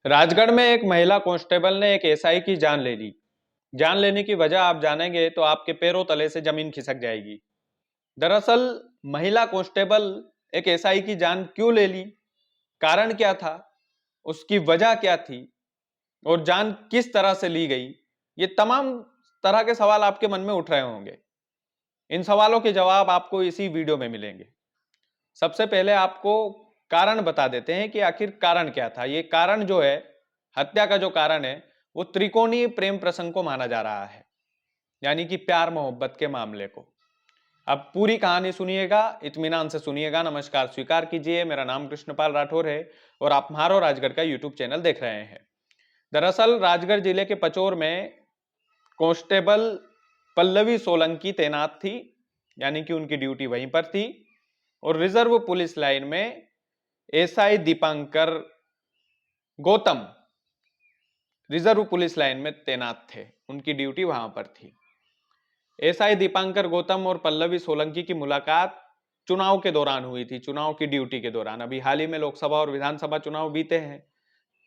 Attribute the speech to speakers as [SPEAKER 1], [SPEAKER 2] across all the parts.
[SPEAKER 1] राजगढ़ में एक महिला कांस्टेबल ने एक एसआई की जान ले ली। जान लेने की वजह आप जानेंगे तो आपके पैरों तले से जमीन खिसक जाएगी। दरअसल महिला कांस्टेबल एक एसआई की जान क्यों ले ली, कारण क्या था, उसकी वजह क्या थी और जान किस तरह से ली गई, ये तमाम तरह के सवाल आपके मन में उठ रहे होंगे। इन सवालों के जवाब आपको इसी वीडियो में मिलेंगे। सबसे पहले आपको कारण बता देते हैं कि आखिर कारण क्या था। ये कारण जो है, हत्या का जो कारण है, वो त्रिकोणीय प्रेम प्रसंग को माना जा रहा है, यानी कि प्यार मोहब्बत के मामले को। अब पूरी कहानी सुनिएगा, इत्मीनान से सुनिएगा। नमस्कार स्वीकार कीजिए, मेरा नाम कृष्णपाल राठौर है और आप म्हारो राजगढ़ का यूट्यूब चैनल देख रहे हैं। दरअसल राजगढ़ जिले के पचोर में कांस्टेबल पल्लवी सोलंकी तैनात थी, यानी कि उनकी ड्यूटी वहीं पर थी। और रिजर्व पुलिस लाइन में SI Dipankar Gautam reserve police line में तैनात थे, उनकी ड्यूटी वहां पर थी। एसआई दीपांकर गौतम और पल्लवी सोलंकी की मुलाकात चुनाव के दौरान हुई थी, चुनाव की ड्यूटी के दौरान। अभी हाल ही में लोकसभा और विधानसभा चुनाव बीते हैं,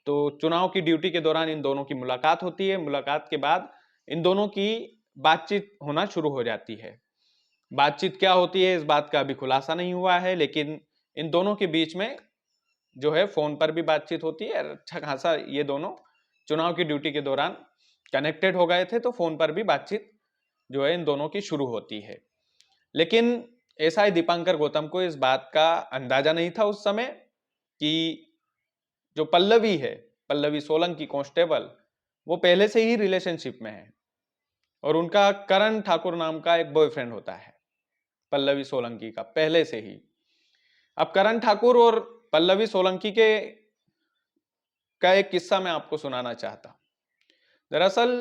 [SPEAKER 1] तो चुनाव की ड्यूटी के दौरान इन दोनों की मुलाकात होती है। मुलाकात के बाद इन दोनों की बातचीत होना शुरू हो जाती है। बातचीत क्या होती है इस बात का अभी खुलासा नहीं हुआ है, लेकिन इन दोनों के बीच में जो है फोन पर भी बातचीत होती है। अच्छा खासा ये दोनों चुनाव की ड्यूटी के दौरान कनेक्टेड हो गए थे, तो फोन पर भी बातचीत जो है इन दोनों की शुरू होती है। लेकिन एसआई दीपांकर गौतम को इस बात का अंदाजा नहीं था उस समय कि जो पल्लवी है, पल्लवी सोलंकी कांस्टेबल, वो पहले से ही रिलेशनशिप में है और उनका करण ठाकुर नाम का एक बॉयफ्रेंड होता है पल्लवी सोलंकी का, पहले से ही। अब करण ठाकुर और पल्लवी सोलंकी के का एक किस्सा मैं आपको सुनाना चाहता। दरअसल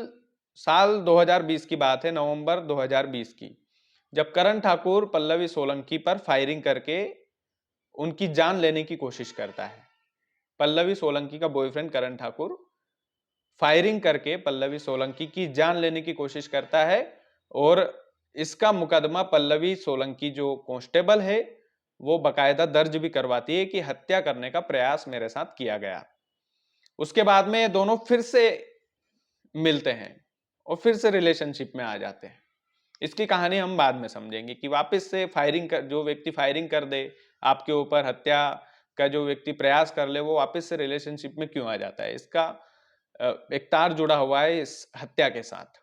[SPEAKER 1] साल 2020 की बात है, नवंबर 2020 की, जब करण ठाकुर पल्लवी सोलंकी पर फायरिंग करके उनकी जान लेने की कोशिश करता है। पल्लवी सोलंकी का बॉयफ्रेंड करण ठाकुर फायरिंग करके पल्लवी सोलंकी की जान लेने की कोशिश करता है और इसका मुकदमा पल्लवी सोलंकी जो कांस्टेबल है वो बकायदा दर्ज भी करवाती है कि हत्या करने का प्रयास मेरे साथ किया गया। उसके बाद में ये दोनों फिर से मिलते हैं और फिर से रिलेशनशिप में आ जाते हैं। इसकी कहानी हम बाद में समझेंगे कि वापस से जो व्यक्ति फायरिंग कर दे आपके ऊपर, हत्या का जो व्यक्ति प्रयास कर ले, वो वापस से रिलेशनशिप में क्यों आ जाता है। इसका एक तार जुड़ा हुआ है इस हत्या के साथ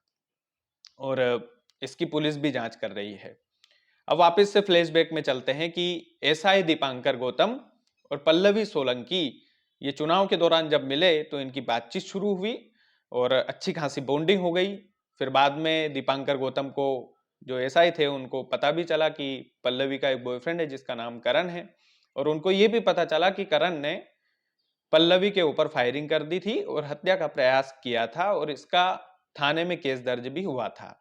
[SPEAKER 1] और इसकी पुलिस भी जांच कर रही है। अब वापस से फ्लैशबैक में चलते हैं कि एसआई दीपांकर गौतम और पल्लवी सोलंकी ये चुनाव के दौरान जब मिले तो इनकी बातचीत शुरू हुई और अच्छी खासी बॉन्डिंग हो गई। फिर बाद में दीपांकर गौतम को, जो एसआई थे, उनको पता भी चला कि पल्लवी का एक बॉयफ्रेंड है जिसका नाम करण है, और उनको ये भी पता चला कि करण ने पल्लवी के ऊपर फायरिंग कर दी थी और हत्या का प्रयास किया था और इसका थाने में केस दर्ज भी हुआ था।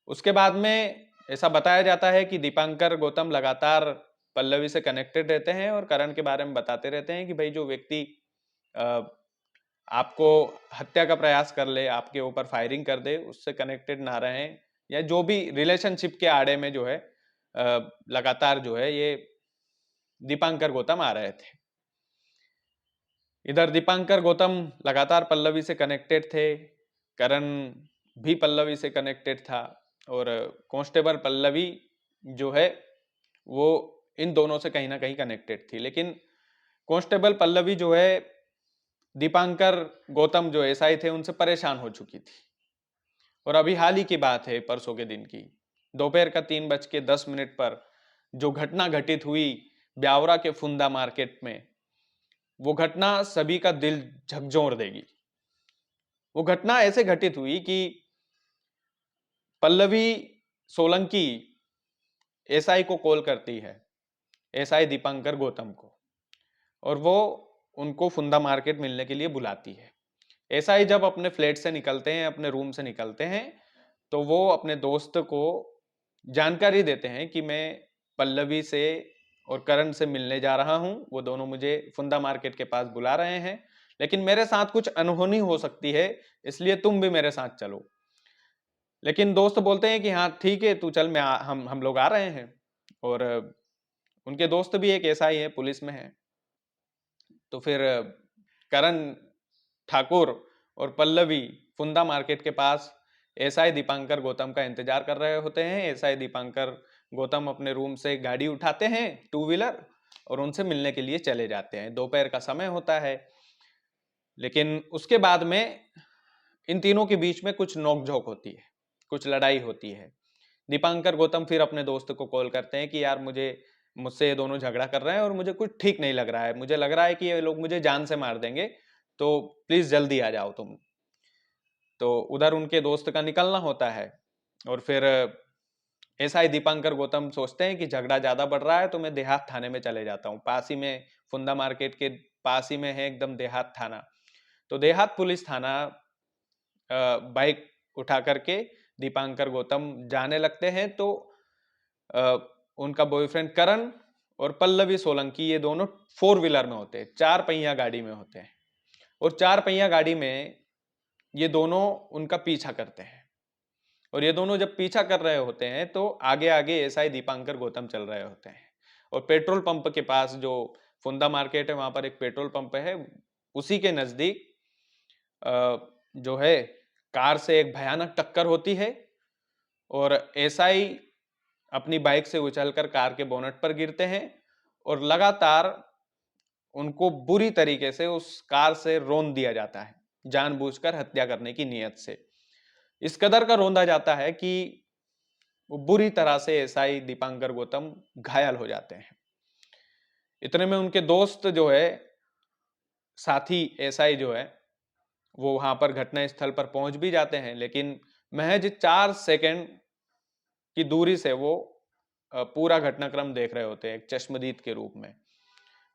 [SPEAKER 1] उसके बाद में ऐसा बताया जाता है कि दीपांकर गौतम लगातार पल्लवी से कनेक्टेड रहते हैं और करण के बारे में बताते रहते हैं कि भाई जो व्यक्ति अ, आपको हत्या का प्रयास कर ले, आपके ऊपर फायरिंग कर दे, उससे कनेक्टेड ना रहें, या जो भी रिलेशनशिप के आड़े में जो है लगातार जो है ये दीपांकर गौतम आ रहे थे। इधर दीपांकर गौतम लगातार पल्लवी से कनेक्टेड थे, करण भी पल्लवी से कनेक्टेड था और कांस्टेबल पल्लवी जो है वो इन दोनों से कहीं ना कहीं कनेक्टेड थी। लेकिन कांस्टेबल पल्लवी जो है दीपांकर गौतम जो एसआई थे उनसे परेशान हो चुकी थी। और अभी हाल ही की बात है, परसों के दिन की, दोपहर का 3:10 पर जो घटना घटित हुई ब्यावरा के फुंदा मार्केट में, वो घटना सभी का दिल झकझोर देगी। वो घटना ऐसे घटित हुई कि पल्लवी सोलंकी एसआई को कॉल करती है, एसआई दीपांकर गौतम को, और वो उनको फुंदा मार्केट मिलने के लिए बुलाती है। एसआई जब अपने फ्लैट से निकलते हैं, अपने रूम से निकलते हैं, तो वो अपने दोस्त को जानकारी देते हैं कि मैं पल्लवी से और करण से मिलने जा रहा हूं, वो दोनों मुझे फुंदा मार्केट के पास बुला रहे हैं, लेकिन मेरे साथ कुछ अनहोनी हो सकती है, इसलिए तुम भी मेरे साथ चलो। लेकिन दोस्त बोलते हैं कि हाँ ठीक है, तू चल, हम लोग आ रहे हैं। और उनके दोस्त भी एक एसआई है, पुलिस में है। तो फिर करण ठाकुर और पल्लवी फुंदा मार्केट के पास एसआई दीपांकर गौतम का इंतजार कर रहे होते हैं। एसआई दीपांकर गौतम अपने रूम से गाड़ी उठाते हैं, टू व्हीलर, और उनसे मिलने के लिए चले जाते हैं। दोपहर का समय होता है, लेकिन उसके बाद में इन तीनों के बीच में कुछ नोकझोंक होती है, कुछ लड़ाई होती है। दीपांकर गौतम फिर अपने दोस्त को कॉल करते हैं कि यार मुझसे ये दोनों झगड़ा कर रहे हैं और मुझे कुछ ठीक नहीं लग रहा है, मुझे लग रहा है कि ये लोग मुझे जान से मार देंगे, तो प्लीज जल्दी आ जाओ तुम। तो उधर उनके दोस्त का निकलना होता है और फिर ऐसा ही दीपांकर गौतम सोचते हैं कि झगड़ा ज्यादा बढ़ रहा है तो मैं देहात थाने में चले जाता हूँ। पास ही में, फुंदा मार्केट के पास ही में है एकदम देहात थाना। तो देहात पुलिस थाना बाइक उठा करके दीपांकर गौतम जाने लगते हैं। तो उनका बॉयफ्रेंड करण और पल्लवी सोलंकी ये दोनों फोर व्हीलर में होते हैं, चार पहिया गाड़ी में होते हैं। और चार पहिया गाड़ी में ये दोनों उनका पीछा करते हैं। और ये दोनों जब पीछा कर रहे होते हैं तो आगे आगे एसआई दीपांकर गौतम चल रहे होते हैं। और पेट्रोल पंप के पास, जो फुंदा मार्केट है वहां पर एक पेट्रोल पंप है, उसी के नजदीक जो है कार से एक भयानक टक्कर होती है और एसआई अपनी बाइक से उछलकर कार के बोनट पर गिरते हैं और लगातार उनको बुरी तरीके से उस कार से रौंद दिया जाता है, जानबूझकर हत्या करने की नीयत से। इस कदर का रौंदा जाता है कि वो बुरी तरह से एसआई दीपांकर गौतम घायल हो जाते हैं। इतने में उनके दोस्त जो है, साथी एसआई जो है, वो वहां पर घटना स्थल पर पहुंच भी जाते हैं, लेकिन महज 4 सेकंड की दूरी से वो पूरा घटनाक्रम देख रहे होते हैं एक चश्मदीद के रूप में।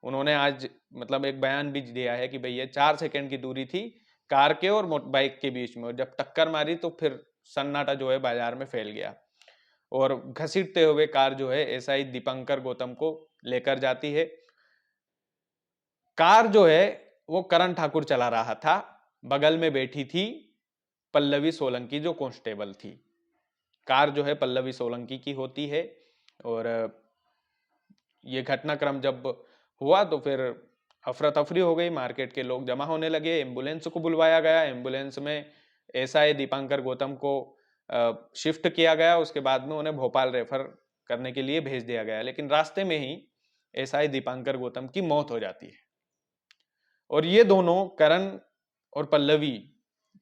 [SPEAKER 1] उन्होंने आज मतलब एक बयान भी दिया है कि भैया 4 सेकंड की दूरी थी कार के और बाइक के बीच में, और जब टक्कर मारी तो फिर सन्नाटा जो है बाजार में फैल गया और घसीटते हुए कार जो है एसआई दीपांकर गौतम को लेकर जाती है। कार जो है वो करण ठाकुर चला रहा था, बगल में बैठी थी पल्लवी सोलंकी जो कांस्टेबल थी। कार जो है पल्लवी सोलंकी की होती है। और ये घटनाक्रम जब हुआ तो फिर अफरा तफरी हो गई, मार्केट के लोग जमा होने लगे, एम्बुलेंस को बुलवाया गया। एम्बुलेंस में एसआई दीपांकर गौतम को शिफ्ट किया गया, उसके बाद में उन्हें भोपाल रेफर करने के लिए भेज दिया गया, लेकिन रास्ते में ही एसआई दीपांकर गौतम की मौत हो जाती है। और ये दोनों करण और पल्लवी,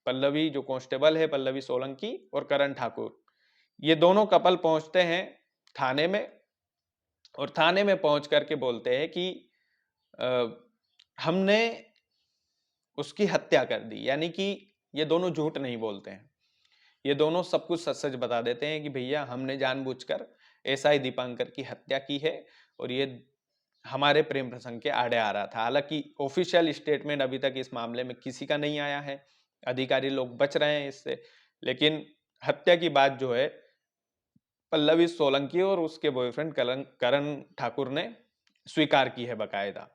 [SPEAKER 1] पल्लवी जो कांस्टेबल है पल्लवी सोलंकी और करण ठाकुर, ये दोनों कपल पहुंचते हैं थाने में और थाने में पहुंच करके बोलते हैं कि हमने उसकी हत्या कर दी। यानी कि ये दोनों झूठ नहीं बोलते हैं, ये दोनों सब कुछ सच सच बता देते हैं कि भैया हमने जानबूझकर एसआई दीपांकर की हत्या की है और ये हमारे प्रेम प्रसंग के आड़े आ रहा था। हालांकि ऑफिशियल स्टेटमेंट अभी तक इस मामले में किसी का नहीं आया है, अधिकारी लोग बच रहे हैं इससे, लेकिन हत्या की बात जो है पल्लवी सोलंकी और उसके बॉयफ्रेंड करण ठाकुर ने स्वीकार की है बकायदा।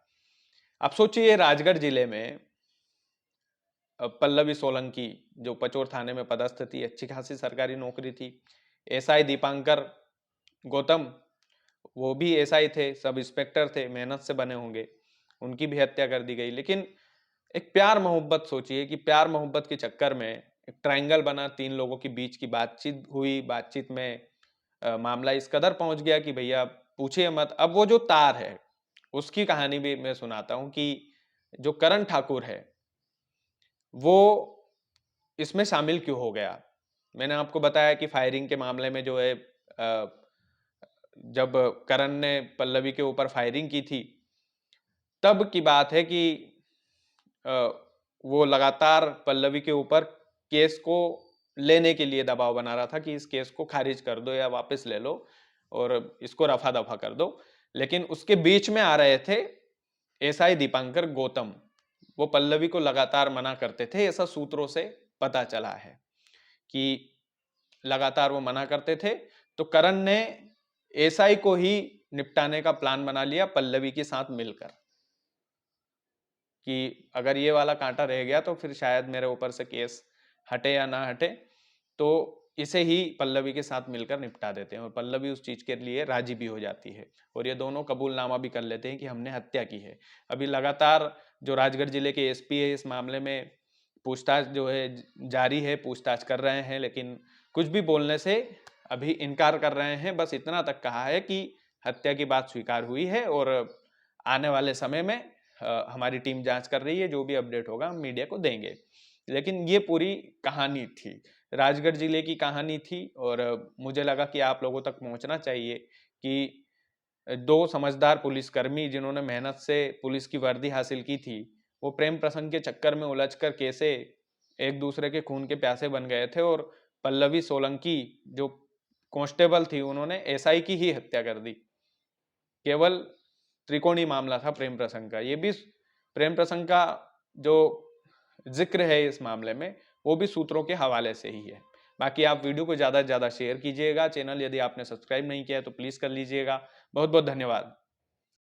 [SPEAKER 1] अब सोचिए राजगढ़ जिले में पल्लवी सोलंकी जो पचोर थाने में पदस्थ थी, अच्छी खासी सरकारी नौकरी थी। एसआई दीपांकर गौतम, वो भी एसआई थे, सब इंस्पेक्टर थे, मेहनत से बने होंगे, उनकी भी हत्या कर दी गई। लेकिन एक प्यार मोहब्बत, सोचिए कि प्यार मोहब्बत के चक्कर में एक ट्रायंगल बना, 3 लोगों के बीच की बातचीत हुई, बातचीत में मामला इस कदर पहुंच गया कि भैया पूछिए मत। अब वो जो तार है उसकी कहानी भी मैं सुनाता हूं कि जो करण ठाकुर है वो इसमें शामिल क्यों हो गया। मैंने आपको बताया कि फायरिंग के मामले में जो है जब करण ने पल्लवी के ऊपर फायरिंग की थी तब की बात है कि वो लगातार पल्लवी के ऊपर केस को लेने के लिए दबाव बना रहा था कि इस केस को खारिज कर दो या वापस ले लो और इसको रफा दफा कर दो। लेकिन उसके बीच में आ रहे थे एसआई दीपांकर गौतम, वो पल्लवी को लगातार मना करते थे, ऐसा सूत्रों से पता चला है कि लगातार वो मना करते थे। तो करण ने एसआई को ही निपटाने का प्लान बना लिया पल्लवी के साथ मिलकर कि अगर ये वाला कांटा रह गया तो फिर शायद मेरे ऊपर से केस हटे या ना हटे, तो इसे ही पल्लवी के साथ मिलकर निपटा देते हैं। और पल्लवी उस चीज के लिए राजी भी हो जाती है और ये दोनों कबूलनामा भी कर लेते हैं कि हमने हत्या की है। अभी लगातार जो राजगढ़ जिले के एसपी है इस मामले में पूछताछ जो है जारी है, पूछताछ कर रहे हैं, लेकिन कुछ भी बोलने से अभी इनकार कर रहे हैं। बस इतना तक कहा है कि हत्या की बात स्वीकार हुई है और आने वाले समय में हमारी टीम जांच कर रही है, जो भी अपडेट होगा हम मीडिया को देंगे। लेकिन ये पूरी कहानी थी, राजगढ़ जिले की कहानी थी और मुझे लगा कि आप लोगों तक पहुंचना चाहिए कि दो समझदार पुलिसकर्मी जिन्होंने मेहनत से पुलिस की वर्दी हासिल की थी, वो प्रेम प्रसंग के चक्कर में उलझकर कैसे एक दूसरे के खून के प्यासे बन गए थे और पल्लवी सोलंकी जो कांस्टेबल थी, उन्होंने एसआई की ही हत्या कर दी। केवल त्रिकोणीय मामला था प्रेम प्रसंग का। ये भी प्रेम प्रसंग का जो जिक्र है इस मामले में, वो भी सूत्रों के हवाले से ही है। बाकी आप वीडियो को ज़्यादा से ज़्यादा शेयर कीजिएगा। चैनल यदि आपने सब्सक्राइब नहीं किया है तो प्लीज़ कर लीजिएगा। बहुत बहुत धन्यवाद।